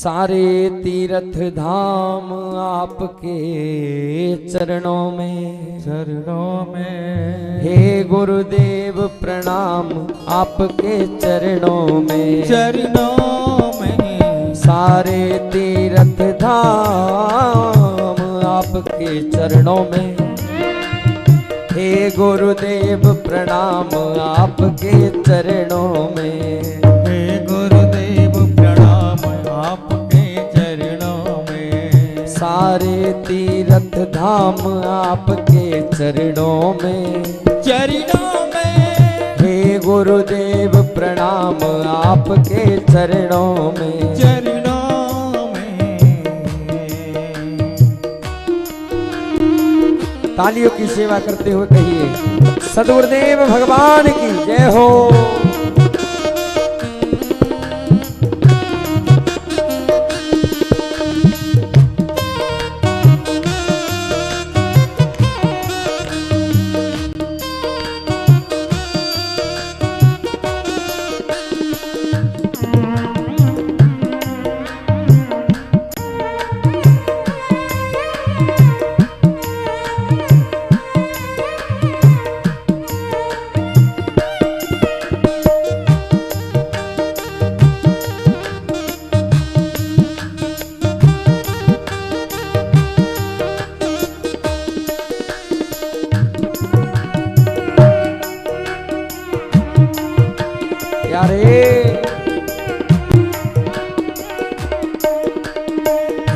सारे तीर्थ धाम आपके चरणों में हे गुरुदेव प्रणाम आपके चरणों में सारे तीर्थ धाम आपके चरणों में हे गुरुदेव प्रणाम आपके चरणों में सारे तीर्थ धाम आपके चरणों में हे गुरुदेव प्रणाम आपके चरणों में तालियों की सेवा करते हुए कहिए सद्गुरुदेव भगवान की जय हो।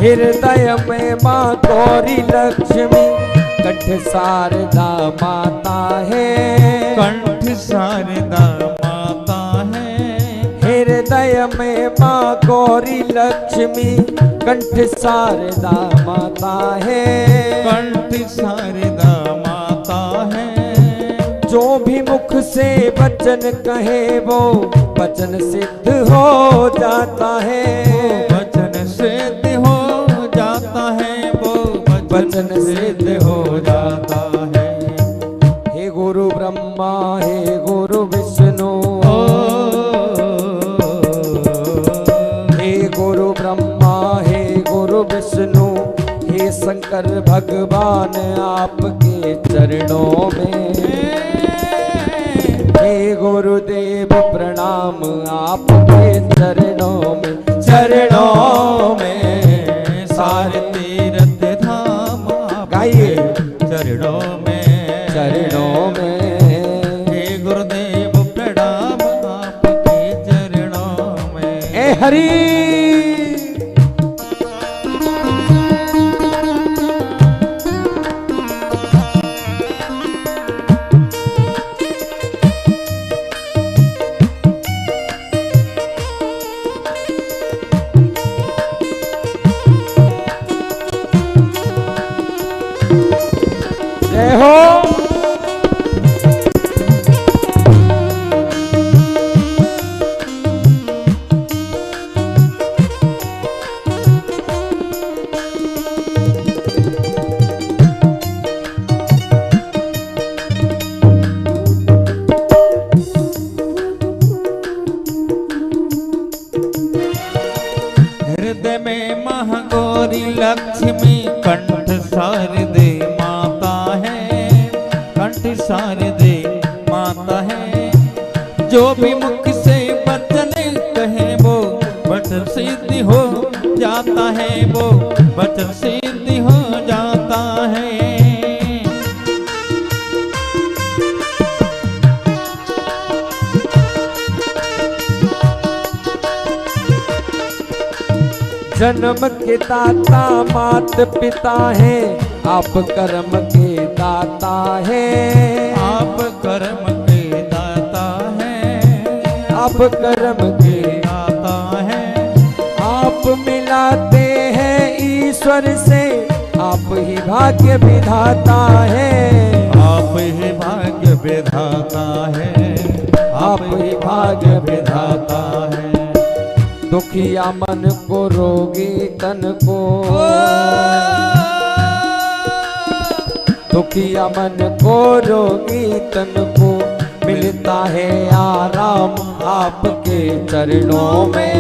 हृदय में माँ गौरी लक्ष्मी कंठ शारदा माता है हृदय में माँ गौरी लक्ष्मी कंठ शारदा माता है जो भी मुख से वचन कहे वो वचन सिद्ध हो जाता है वचन सिद्ध हो जाता है हे गुरु ब्रह्मा हे गुरु विष्णु हे गुरु ब्रह्मा हे गुरु विष्णु हे शंकर भगवान आपके चरणों में हे गुरुदेव प्रणाम आपके चरणों में सारे तीर्थ धाम गाइए चरणों में हे गुरुदेव प्रणाम आपके चरणों में ए हरि जय हो। हृदय में महागौरी लक्ष्मी कंठ शारदे माता है जो भी मुख से वचन कहे वो वचन सिद्ध हो जाता है वो वचन सिद्ध हो जाता है जन्म के दाता मात पिता है आप कर्म के दाता है आप कर्म के दाता है आप कर्म के दाता है आप मिलाते हैं ईश्वर से आप ही भाग्य विधाता है आप ही भाग्य विधाता है आप ही भाग्य विधाता है दुखिया मन को रोगी तन को दुखिया मन को रोगी तन को मिलता है आराम आपके चरणों में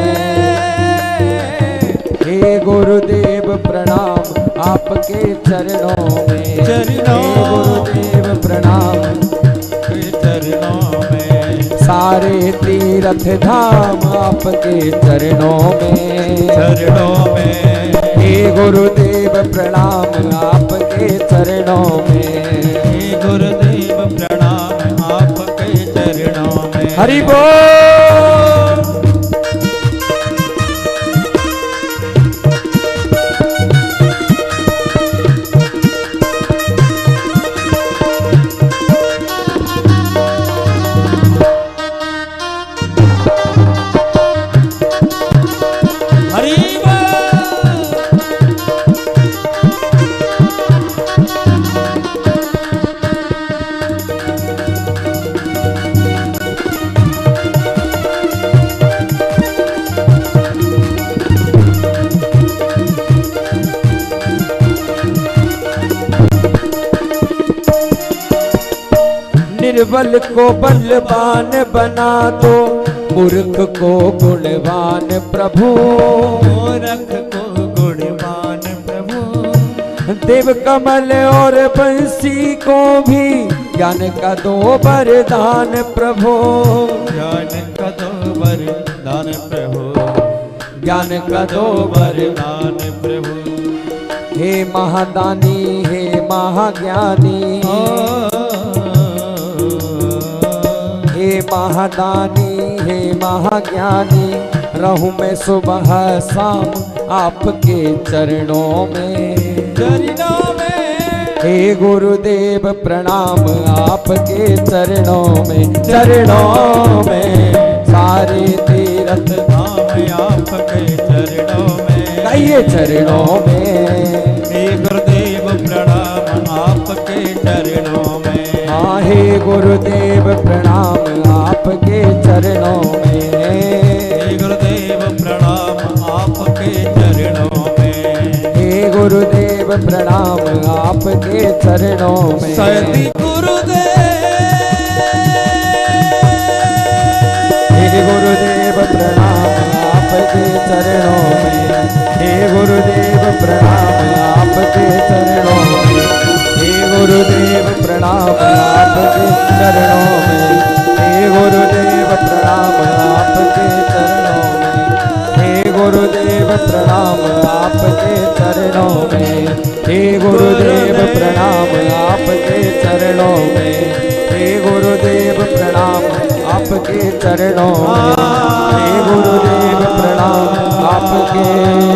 हे गुरुदेव प्रणाम आपके चरणों में। चरणों हे गुरुदेव प्रणाम के चरणों में। सारे तीर्थ धाम आपके चरणों में। चरणों में। हे गुरुदेव प्रणाम आपके चरणों में। हे गुरुदेव प्रणाम आपके चरणों में। हरि बोल। निर्बल को बलवान बना दो, मूर्ख को गुणवान प्रभु। मूर्ख को गुणवान प्रभु। देव कमल और बंसी को भी ज्ञान का दो वरदान प्रभु। ज्ञान का दो वरदान प्रभु। ज्ञान का दो वरदान प्रभु। हे महादानी हे महाज्ञानी। हे महादानी हे महाज्ञानी, रहूं मैं सुबह शाम आपके चरणों में। चरणों में। हे गुरुदेव प्रणाम आपके चरणों में। चरणों में सारे तीर्थ धाम आपके चरणों में। कहिए चरणों में। हे गुरुदेव प्रणाम आपके चरणों में। हाँ हे गुरुदेव प्रणाम आपके चरणों में। हे गुरुदेव प्रणाम आपके चरणों में। हे गुरुदेव प्रणाम आपके चरणों में। सती गुरुदेव। हे गुरुदेव प्रणाम आपके चरणों में। हे गुरुदेव प्रणाम आपके चरणों में। हे गुरुदेव प्रणाम आपके चरणों में। हे गुरुदेव प्रणाम आपके चरणों में। हे गुरुदेव प्रणाम आपके चरणों में। हे गुरुदेव प्रणाम आपके चरणों में। हे गुरुदेव प्रणाम आपके चरणों में। हे गुरुदेव प्रणाम आपके